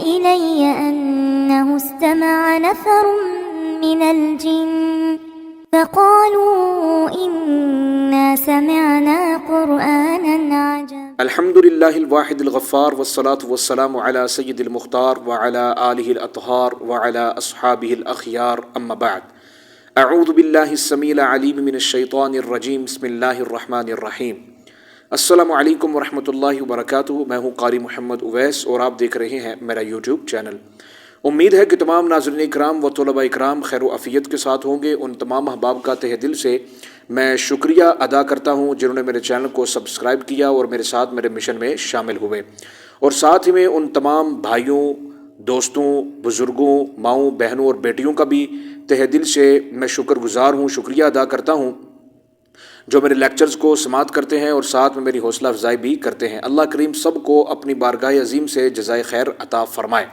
إلي أنه استمع نفر من الجن فقالوا إنا سمعنا قرآنا عجبا. الحمد لله الواحد الغفار والصلاة والسلام على سيد المختار وعلى آله الأطهار وعلى أصحابه الأخيار أما بعد. اعوذ باللہ السمیع العلیم من الشیطان الرجیم بسم اللہ الرحمن الرحیم. السلام علیکم ورحمۃ اللہ وبرکاتہ. میں ہوں قاری محمد اویس اور آپ دیکھ رہے ہیں میرا یوٹیوب چینل. امید ہے کہ تمام ناظرین اکرام و طلباء اکرام خیر و عافیت کے ساتھ ہوں گے. ان تمام احباب کا تہ دل سے میں شکریہ ادا کرتا ہوں جنہوں نے میرے چینل کو سبسکرائب کیا اور میرے ساتھ میرے مشن میں شامل ہوئے. اور ساتھ ہی میں ان تمام بھائیوں، دوستوں، بزرگوں، ماؤں، بہنوں اور بیٹیوں کا بھی تہ دل سے میں شکر گزار ہوں، شکریہ ادا کرتا ہوں جو میرے لیکچرز کو سماعت کرتے ہیں اور ساتھ میں میری حوصلہ افزائی بھی کرتے ہیں. اللہ کریم سب کو اپنی بارگاہ عظیم سے جزائے خیر عطا فرمائے.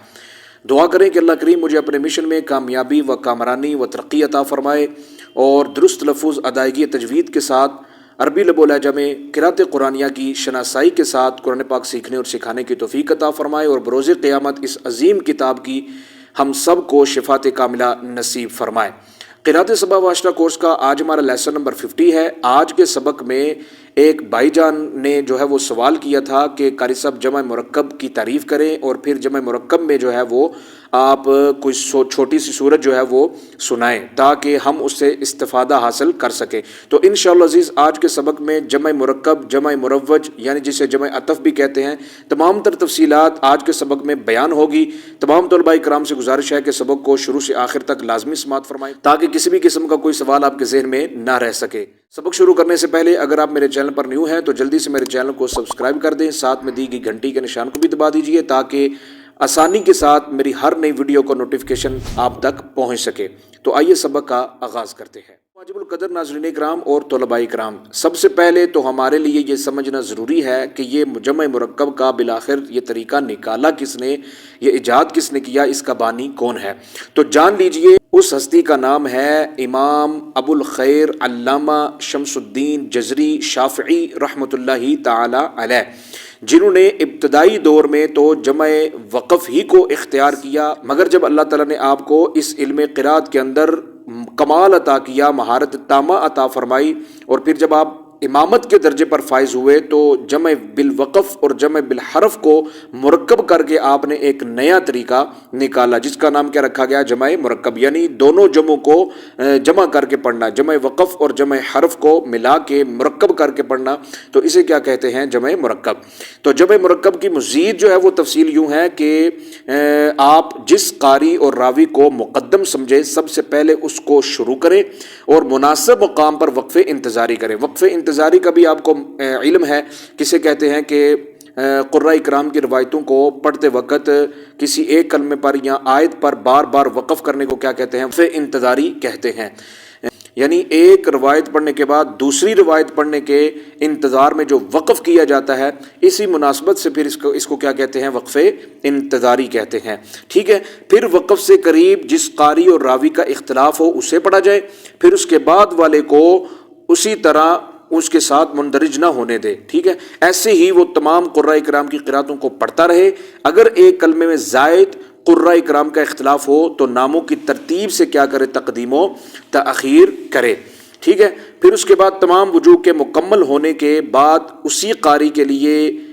دعا کریں کہ اللہ کریم مجھے اپنے مشن میں کامیابی و کامرانی و ترقی عطا فرمائے اور درست لفظ ادائیگی تجوید کے ساتھ عربی لب و لہجہ میں قرأت قرآنیہ کی شناسائی کے ساتھ قرآن پاک سیکھنے اور سکھانے کی توفیق عطا فرمائے اور بروز قیامت اس عظیم کتاب کی ہم سب کو شفاعت کاملہ نصیب فرمائے. قرأت سبع و عشرہ کورس کا آج ہمارا لیسن نمبر 50 ہے. آج کے سبق میں ایک بھائی جان نے جو ہے وہ سوال کیا تھا کہ قاری صاحب جمع مرکب کی تعریف کریں اور پھر جمع مرکب میں جو ہے وہ آپ کوئی چھوٹی سی صورت جو ہے وہ سنائیں تاکہ ہم اس سے استفادہ حاصل کر سکیں. تو انشاءاللہ عزیز آج کے سبق میں جمع مرکب، جمع مروج یعنی جسے جمع عطف بھی کہتے ہیں، تمام تر تفصیلات آج کے سبق میں بیان ہوگی. تمام طلباء کرام سے گزارش ہے کہ سبق کو شروع سے آخر تک لازمی سماعت فرمائیں تاکہ کسی بھی قسم کا کوئی سوال آپ کے ذہن میں نہ رہ سکے. سبق شروع کرنے سے پہلے اگر آپ میرے چینل پر نیو ہیں تو جلدی سے میرے چینل کو سبسکرائب کر دیں، ساتھ میں دی گئی گھنٹی کے نشان کو بھی دبا دیجئے تاکہ آسانی کے ساتھ میری ہر نئی ویڈیو کو نوٹیفیکیشن آپ تک پہنچ سکے. تو آئیے سبق کا آغاز کرتے ہیں. واجب القدر ناظرین اکرام اور طلباء اکرام، سب سے پہلے تو ہمارے لیے یہ سمجھنا ضروری ہے کہ یہ جمع مرکب کا بالآخر یہ طریقہ نکالا کس نے، یہ ایجاد کس نے کیا، اس کا بانی کون ہے. تو جان لیجئے اس ہستی کا نام ہے امام ابو الخیر علامہ شمس الدین جزری شافعی رحمۃ اللہ تعالی علیہ، جنہوں نے ابتدائی دور میں تو جمع وقف ہی کو اختیار کیا، مگر جب اللہ تعالیٰ نے آپ کو اس علم قرات کے اندر کمال عطا کیا، مہارت تامہ عطا فرمائی، اور پھر جب آپ امامت کے درجے پر فائز ہوئے تو جمع بالوقف اور جمع بالحرف کو مرکب کر کے آپ نے ایک نیا طریقہ نکالا جس کا نام کیا رکھا گیا، جمع مرکب، یعنی دونوں جمعوں کو جمع کر کے پڑھنا، جمع وقف اور جمع حرف کو ملا کے مرکب کر کے پڑھنا، تو اسے کیا کہتے ہیں، جمع مرکب. تو جمع مرکب کی مزید جو ہے وہ تفصیل یوں ہے کہ آپ جس قاری اور راوی کو مقدم سمجھے سب سے پہلے اس کو شروع کریں اور مناسب مقام پر وقفے انتظاری کریں. وقفے انتظاری کا بھی آپ کو علم ہے، کسے کہتے ہیں کہ قراء کرام کی روایتوں کو پڑھتے وقت کسی ایک کلمے پر یا آیت پر بار بار وقف کرنے کو کیا کہتے ہیں، وقفے انتظاری کہتے ہیں. یعنی ایک روایت پڑھنے کے بعد دوسری روایت پڑھنے کے انتظار میں جو وقف کیا جاتا ہے، اسی مناسبت سے پھر اس کو کیا کہتے ہیں، وقفے انتظاری کہتے ہیں. ٹھیک ہے. پھر وقف سے قریب جس قاری اور راوی کا اختلاف ہو اسے پڑھا جائے، پھر اس کے بعد والے کو اسی طرح اس کے ساتھ مندرج نہ ہونے دے. ٹھیک ہے. ایسے ہی وہ تمام قراء کرام کی قراتوں کو پڑھتا رہے. اگر ایک کلمے میں زائد قراء کرام کا اختلاف ہو تو ناموں کی ترتیب سے کیا کرے، تقدیم و تاخیر کرے. ٹھیک ہے. پھر اس کے بعد تمام وجوہ کے مکمل ہونے کے بعد اسی قاری کے لیے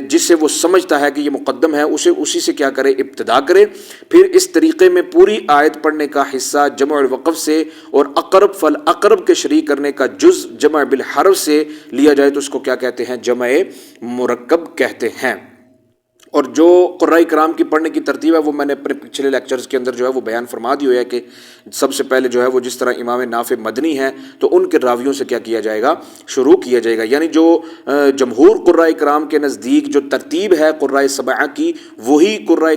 جسے وہ سمجھتا ہے کہ یہ مقدم ہے اسے اسی سے کیا کرے، ابتدا کرے. پھر اس طریقے میں پوری آیت پڑھنے کا حصہ جمع الوقف سے اور اقرب فالاقرب کے شریک کرنے کا جز جمع بالحرف سے لیا جائے تو اس کو کیا کہتے ہیں، جمع مرکب کہتے ہیں. اور جو قراء کرام کی پڑھنے کی ترتیب ہے وہ میں نے اپنے پچھلے لیکچرز کے اندر جو ہے وہ بیان فرما دی ہوئی ہے کہ سب سے پہلے جو ہے وہ جس طرح امام نافع مدنی ہیں تو ان کے راویوں سے کیا کیا جائے گا، شروع کیا جائے گا. یعنی جو جمہور قراء کرام کے نزدیک جو ترتیب ہے قراء سبعہ کی، وہی قراء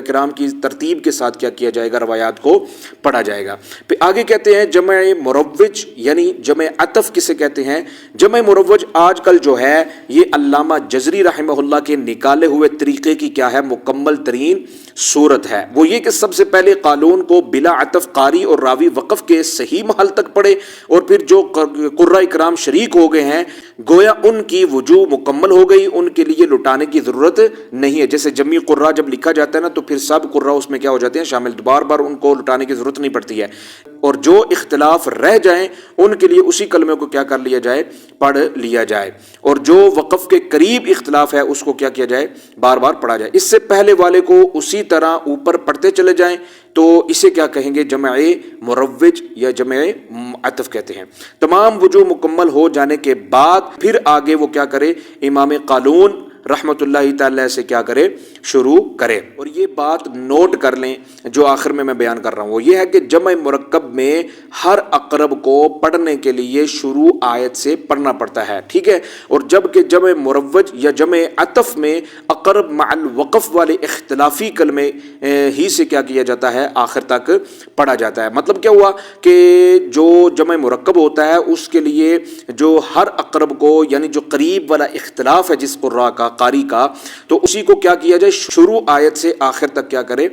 کرام کی ترتیب کے ساتھ کیا جائے گا، روایات کو پڑھا جائے گا. پھر آگے کہتے ہیں جمع مروج، یعنی جمع عطف کسے کہتے ہیں. جمع مروج آج کل جو ہے یہ علامہ جزری رحمہ اللہ کے نکالے ہوئے طریقے طریقے کی کیا ہے مکمل ترین صورت ہے، وہ یہ کہ سب سے پہلے قالون کو بلا عطف قاری اور راوی وقف کے صحیح محل تک پڑھے، اور پھر جو قراء کرام شریک ہو گئے ہیں گویا ان کی وجوہ مکمل ہو گئی، ان کے لیے لٹانے کی ضرورت نہیں ہے۔ جیسے جمعی قراء جب لکھا جاتا ہے نا تو پھر سب قراء اس میں کیا ہو جاتے ہیں شامل، بار بار ان کو لٹانے کی ضرورت نہیں پڑتی ہے، اور جو اختلاف رہ جائیں ان کے لیے اسی کلمے کو کیا کر لیا جائے، پڑھ لیا جائے، اور جو وقف کے قریب اختلاف ہے اس کو کیا کیا جائے، بار بار پڑھا جائے۔ اس سے پہلے والے کو اسی طرح اوپر پڑھتے چلے جائیں تو اسے کیا کہیں گے، جمع مروج یا جمع عطف کہتے ہیں۔ تمام وجوہ مکمل ہو جانے کے بعد پھر آگے وہ کیا کرے، امام قالون رحمت اللہ تعالی سے کیا کرے، شروع کرے۔ اور یہ بات نوٹ کر لیں جو آخر میں بیان کر رہا ہوں، وہ یہ ہے کہ جمع مرکب میں ہر اقرب کو پڑھنے کے لیے شروع آیت سے پڑھنا پڑتا ہے، ٹھیک ہے، اور جبکہ جمع مروج یا جمع عطف میں اقرب مع الوقف والے اختلافی کلمے ہی سے کیا کیا جاتا ہے، آخر تک پڑھا جاتا ہے۔ مطلب کیا ہوا کہ جو جمع مرکب ہوتا ہے اس کے لیے جو ہر اقرب کو یعنی جو قریب والا اختلاف ہے جس قراء کا، قاری کا، تو اسی کو کیا کیا جائے، شروع آیت سے آخر تک کیا کرے،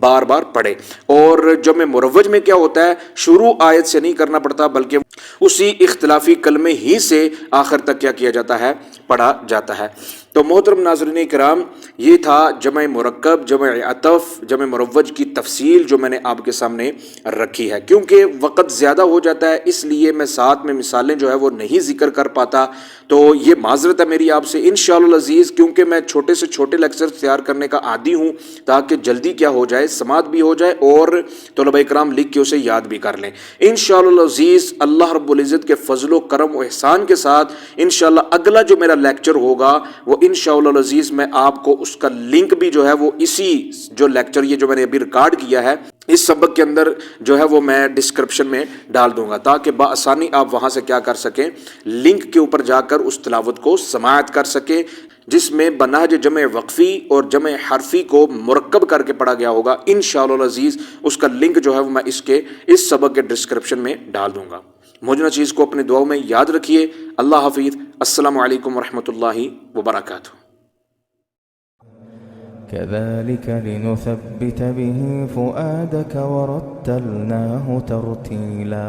بار بار پڑھے۔ اور جمع مروج میں کیا ہوتا ہے، شروع آیت سے نہیں کرنا پڑتا بلکہ اسی اختلافی کلمے ہی سے آخر تک کیا کیا جاتا ہے، پڑھا جاتا ہے۔ تو محترم ناظرین کرام، یہ تھا جمع مرکب، جمع عطف، جمع مروج کی تفصیل جو میں نے آپ کے سامنے رکھی ہے۔ کیونکہ وقت زیادہ ہو جاتا ہے اس لیے میں ساتھ میں مثالیں جو ہے وہ نہیں ذکر کر پاتا، تو یہ معذرت ہے میری آپ سے انشاءاللہ العزیز، کیونکہ میں چھوٹے سے چھوٹے لیکچر تیار کرنے کا عادی ہوں تاکہ جلدی کیا ہو جائے، سماعت بھی ہو جائے اور طلبہ کرام لکھ کے اسے یاد بھی کر لیں انشاءاللہ العزیز۔ اللہ رب العزت کے فضل و کرم و احسان کے ساتھ انشاءاللہ اگلا جو میرا لیکچر ہوگا وہ انشاءاللہ العزیز میں آپ کو اس کا لنک بھی جو ہے وہ اسی جو لیکچر یہ جو میں نے ابھی ریکارڈ کیا ہے اس سبق کے اندر جو ہے وہ میں ڈسکرپشن میں ڈال دوں گا تاکہ بآسانی آپ وہاں سے کیا کر سکیں، لنک کے اوپر جا کر اس تلاوت کو سماعت کر سکیں، جس میں بنہج جمع وقفی اور جمع حرفی کو مرکب کر کے پڑھا گیا ہوگا انشاءاللہ العزیز۔ اس کا لنک جو ہے وہ میں اس سبق کے ڈسکرپشن میں ڈال دوں گا۔ موجودہ چیز کو اپنے دعاؤں میں یاد رکھیے۔ اللہ حافظ، السلام علیکم ورحمۃ اللہ وبرکاتہ۔ كذلك لنثبت به فؤادك ورتلناه ترتيلا